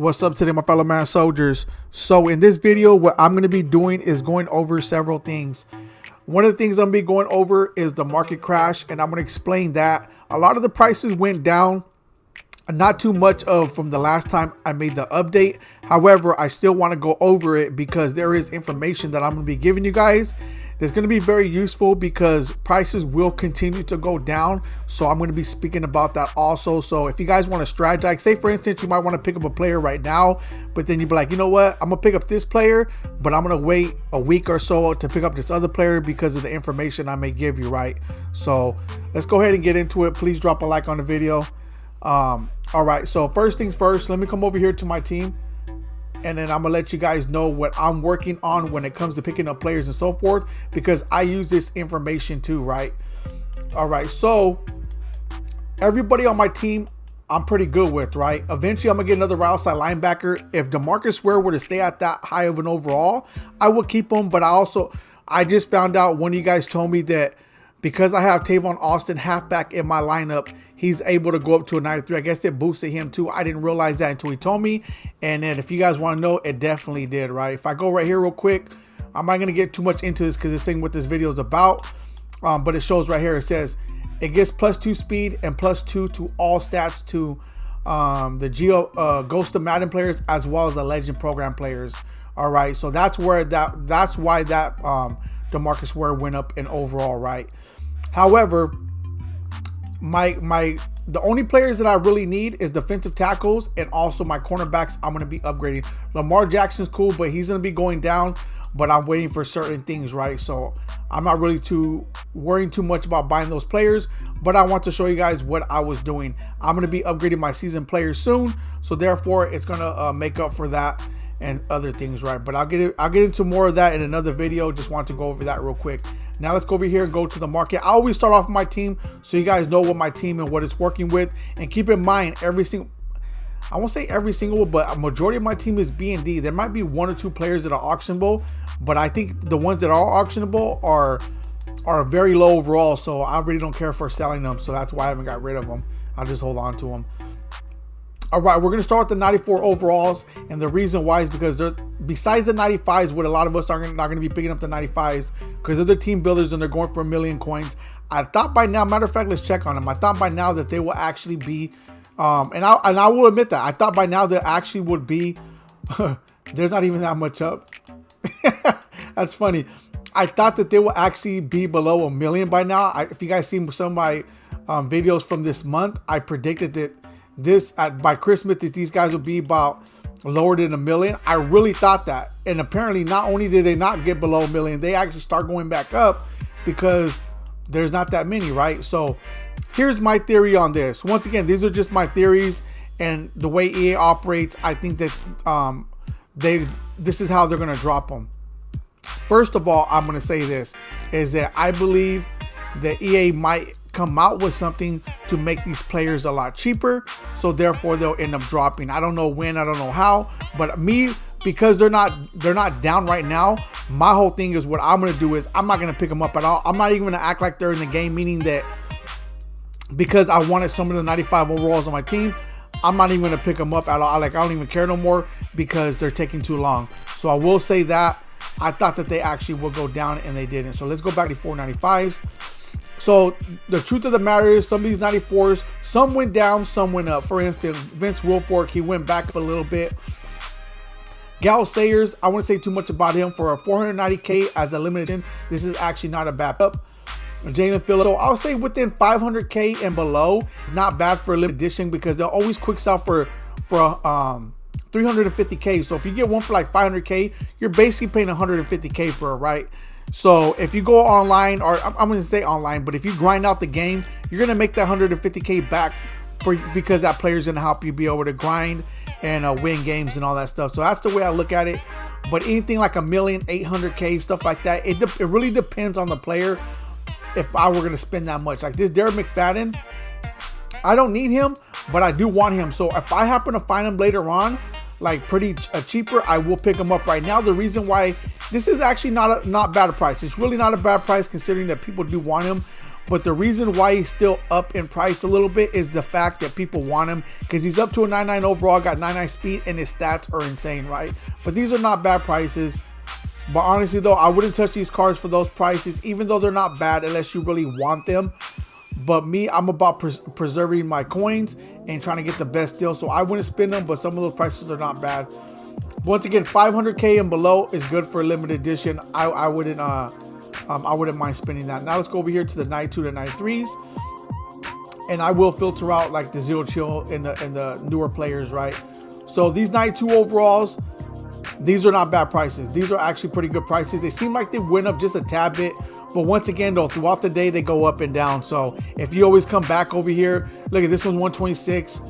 What's up today, my fellow man soldiers? So in this video, what I'm going to be doing is going over several things. One of the things I'm going to be going over is the market crash, and I'm going to explain that. A lot of the prices went down, not too much from the last time I made the update. However, I still want to go over it because there is information that I'm going to be giving you guys that's going to be very useful, because prices will continue to go down. So I'm going to be speaking about that also. So if you guys want to strategize, say for instance, you might want to pick up a player right now, but then you'd be like, you know what, I'm going to pick up this player, but I'm going to wait a week or so to pick up this other player because of the information I may give you, right? So let's go ahead and get into it. Please drop a like on the video. All right, so first things first, let me come over here to my team, and then I'm gonna let you guys know what I'm working on when it comes to picking up players and so forth, because I use this information too, right? All right, so everybody on my team I'm pretty good with, right? Eventually I'm gonna get another outside linebacker. If DeMarcus Ware were to stay at that high of an overall, I would keep him. But I just found out, one of you guys told me that because I have Tavon Austin halfback in my lineup, he's able to go up to a 93. I guess it boosted him too. I didn't realize that until he told me. And then if you guys want to know, it definitely did, right? If I go right here real quick, I'm not going to get too much into this because this thing what this video is about. But it shows right here, it says it gets +2 speed and +2 to all stats to the Ghost of Madden players as well as the Legend Program players. All right, so that's why that DeMarcus Ware went up in overall, right? However, the only players that I really need is defensive tackles, and also my cornerbacks I'm going to be upgrading. Lamar Jackson's cool, but he's going to be going down, but I'm waiting for certain things, right? So I'm not really worrying too much about buying those players, but I want to show you guys what I was doing. I'm going to be upgrading my season players soon, so therefore it's going to make up for that and other things, right? But I'll get into more of that in another video. Just want to go over that real quick. Now let's go over here and go to the market. I always start off with my team so you guys know what my team and what it's working with. And keep in mind, I won't say every single, but a majority of my team is B and D. There might be 1 or 2 players that are auctionable, but I think the ones that are auctionable are very low overall. So I really don't care for selling them. So that's why I haven't got rid of them. I'll just hold on to them. All right, we're going to start with the 94 overalls, and the reason why is because besides the 95s, what a lot of us are not going to be picking up the 95s because they're the team builders and they're going for 1 million coins. I thought by now, matter of fact, let's check on them. I thought by now that they will actually be, and I will admit that I thought by now there actually would be. There's not even that much up. That's funny. I thought that they will actually be below 1 million by now. If you guys see some of my videos from this month, I predicted that by Christmas that these guys will be about lower than 1 million. I really thought that, and apparently not only did they not get below 1 million, they actually start going back up because there's not that many, right? So here's my theory on this. Once again, these are just my theories and the way EA operates. I think that this is how they're going to drop them. First of all, I'm going to say this is that I believe that EA might come out with something to make these players a lot cheaper, so therefore they'll end up dropping. I don't know when, I don't know how, but because they're not down right now, my whole thing is what I'm gonna do is I'm not gonna pick them up at all. I'm not even gonna act like they're in the game, meaning that because I wanted some of the 95 overalls on my team, I'm not even gonna pick them up at all. I don't even care no more because they're taking too long. So I will say that I thought that they actually would go down, and they didn't. So let's go back to 495s. So the truth of the matter is, some of these 94s, some went down, some went up. For instance, Vince Wilfork, he went back up a little bit. Gal Sayers, I wouldn't say too much about him. For a 490K as a limited, this is actually not a bad up. Jalen Phillips, so I'll say within 500K and below, not bad for a limited edition, because they'll always quick sell for 350K. So if you get one for like 500K, you're basically paying 150K for it, right? So if you go online, or I'm going to say online, but if you grind out the game, you're going to make that 150K back because that player's going to help you be able to grind and win games and all that stuff. So that's the way I look at it. But anything like 1,800K, stuff like that, it really depends on the player. If I were going to spend that much, like this Derek McFadden, I don't need him, but I do want him. So if I happen to find him later on, like pretty cheaper, I will pick him up right now. The reason why this is actually not bad a price. It's really not a bad price considering that people do want him. But the reason why he's still up in price a little bit is the fact that people want him because he's up to a 99 overall, got 99 speed, and his stats are insane, right? But these are not bad prices. But honestly though, I wouldn't touch these cards for those prices, even though they're not bad unless you really want them. But me, I'm about preserving my coins and trying to get the best deal. So I wouldn't spend them, but some of those prices are not bad. Once again, 500K and below is good for a limited edition. I wouldn't mind spending that. Now let's go over here to the 92 to 93s. And I will filter out like the zero chill and the newer players, right? So these 92 overalls, these are not bad prices. These are actually pretty good prices. They seem like they went up just a tad bit. But once again, though, throughout the day, they go up and down. So if you always come back over here, look at this one's 126.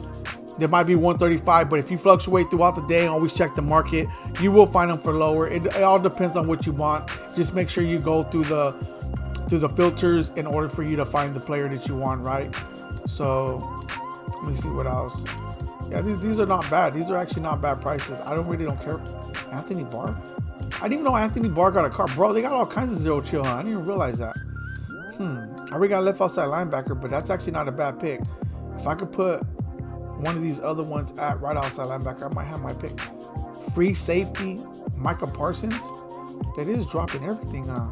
There might be 135. But if you fluctuate throughout the day and always check the market, you will find them for lower. It all depends on what you want. Just make sure you go through the filters in order for you to find the player that you want, right? So let me see what else. Yeah, these are not bad. These are actually not bad prices. I don't care. Anthony Barr? I didn't even know Anthony Barr got a car. Bro, they got all kinds of zero chill, huh? I didn't even realize that. I already got a left outside linebacker, but that's actually not a bad pick. If I could put one of these other ones at right outside linebacker, I might have my pick. Free safety, Micah Parsons. That is dropping everything, huh?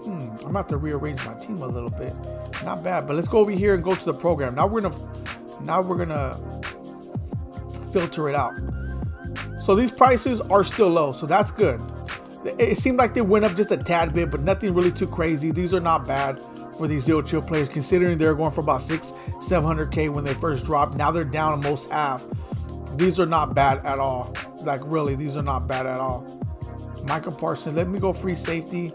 I'm about to rearrange my team a little bit. Not bad, but let's go over here and go to the program. Now we're gonna filter it out. So these prices are still low, so that's good. It seemed like they went up just a tad bit, but nothing really too crazy. These are not bad for these zero chill players, considering they're going for about 700K when they first dropped. Now they're down almost half. These are not bad at all. Like really, these are not bad at all. Micah Parsons, let me go free safety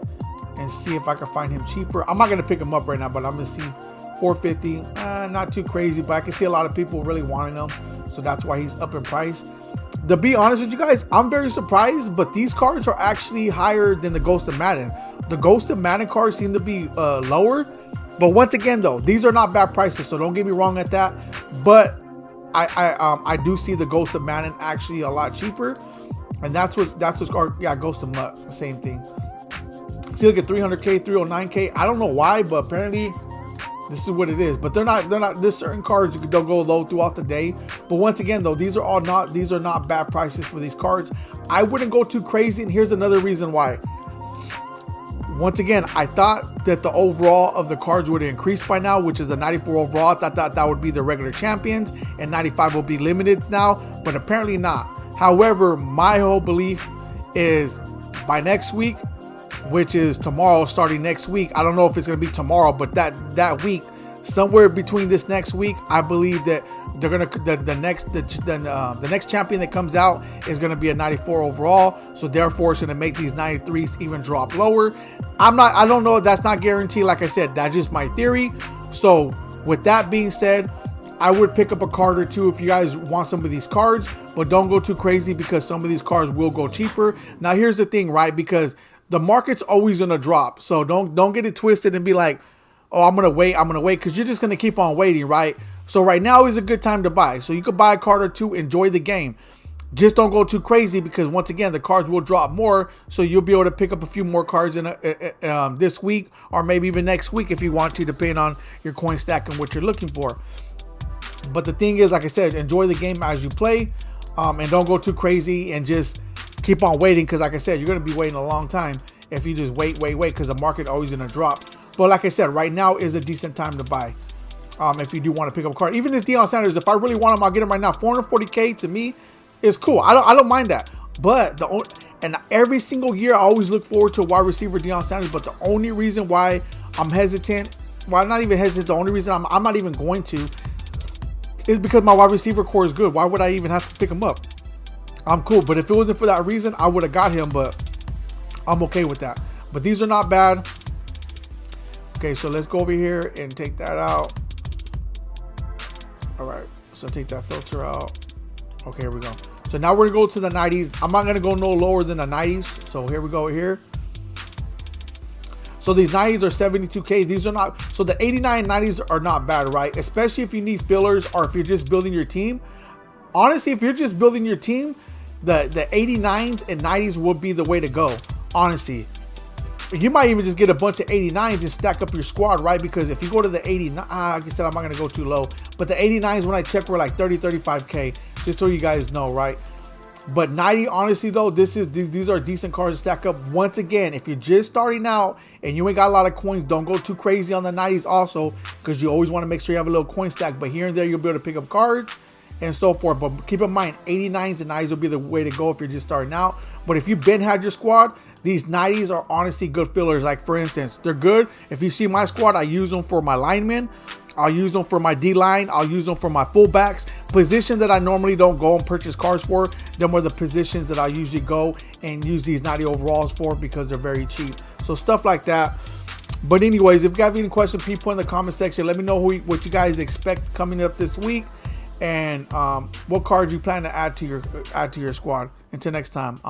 and see if I can find him cheaper. I'm not gonna pick him up right now, but I'm gonna see 450. Not too crazy, but I can see a lot of people really wanting him, so that's why he's up in price. To be honest with you guys, I'm very surprised, but these cards are actually higher than the Ghost of Madden. The Ghost of Madden cards seem to be lower, but once again though, these are not bad prices, so don't get me wrong at that. But I do see the Ghost of Madden actually a lot cheaper, and that's what's Ghost of Mutt, same thing. See, look at 300K, 309K. I don't know why, but apparently this is what it is. But they're not. There's certain cards they'll go low throughout the day. But once again, though, these are not bad prices for these cards. I wouldn't go too crazy, and here's another reason why. Once again, I thought that the overall of the cards would increase by now, which is a 94 overall. I thought that would be the regular champions, and 95 will be limited now, but apparently not. However, my whole belief is by next week, which is tomorrow, starting next week. I don't know if it's going to be tomorrow, but that week, somewhere between this next week, I believe that they're gonna the next champion that comes out is going to be a 94 overall. So therefore, it's going to make these 93s even drop lower. I don't know. That's not guaranteed. Like I said, that's just my theory. So with that being said, I would pick up a card or two if you guys want some of these cards, but don't go too crazy because some of these cards will go cheaper. Now here's the thing, right? Because the market's always gonna drop, so don't get it twisted and be like, oh, I'm gonna wait, because you're just gonna keep on waiting, right? So right now is a good time to buy. So you could buy a card or two, enjoy the game. Just don't go too crazy because once again, the cards will drop more, so you'll be able to pick up a few more cards in this week or maybe even next week if you want to, depending on your coin stack and what you're looking for. But the thing is, like I said, enjoy the game as you play, and don't go too crazy and just keep on waiting, because like I said, you're going to be waiting a long time if you just wait, because the market always going to drop. But like I said, right now is a decent time to buy if you do want to pick up a card. Even this Deion Sanders, if I really want him, I'll get him right now. 440K to me is cool. I don't mind that. But and every single year I always look forward to wide receiver Deion Sanders. But the only reason why I'm hesitant, well, I'm not even hesitant, the only reason I'm not even going to is because my wide receiver core is good. Why would I even have to pick him up? I'm cool, but if it wasn't for that reason, I would have got him, but I'm okay with that. But these are not bad. Okay, so let's go over here and take that out. All right, so take that filter out. Okay, here we go. So now we're gonna go to the 90s. I'm not gonna go no lower than the 90s. So here we go here. So these 90s are 72K. These are not, so the 89 90s are not bad, right? Especially if you need fillers or if you're just building your team. Honestly, if you're just building your team, the 89s and 90s would be the way to go, honestly. You might even just get a bunch of 89s and stack up your squad, right? Because if you go to the 89, like I said, I'm not going to go too low. But the 89s, when I check, were like 30, 35K. Just so you guys know, right? But 90, honestly, though, these are decent cards to stack up. Once again, if you're just starting out and you ain't got a lot of coins, don't go too crazy on the 90s also. Because you always want to make sure you have a little coin stack. But here and there, you'll be able to pick up cards and so forth. But keep in mind, 89s and 90s will be the way to go if you're just starting out. But if you've been had your squad, these 90s are honestly good fillers. Like, for instance, they're good. If you see my squad, I use them for my linemen. I'll use them for my D-line. I'll use them for my fullbacks. Position that I normally don't go and purchase cards for, them are the positions that I usually go and use these 90 overalls for because they're very cheap. So stuff like that. But anyways, if you have any questions, please put in the comment section. Let me know what you guys expect coming up this week, and what cards you plan to add to your squad. Until next time.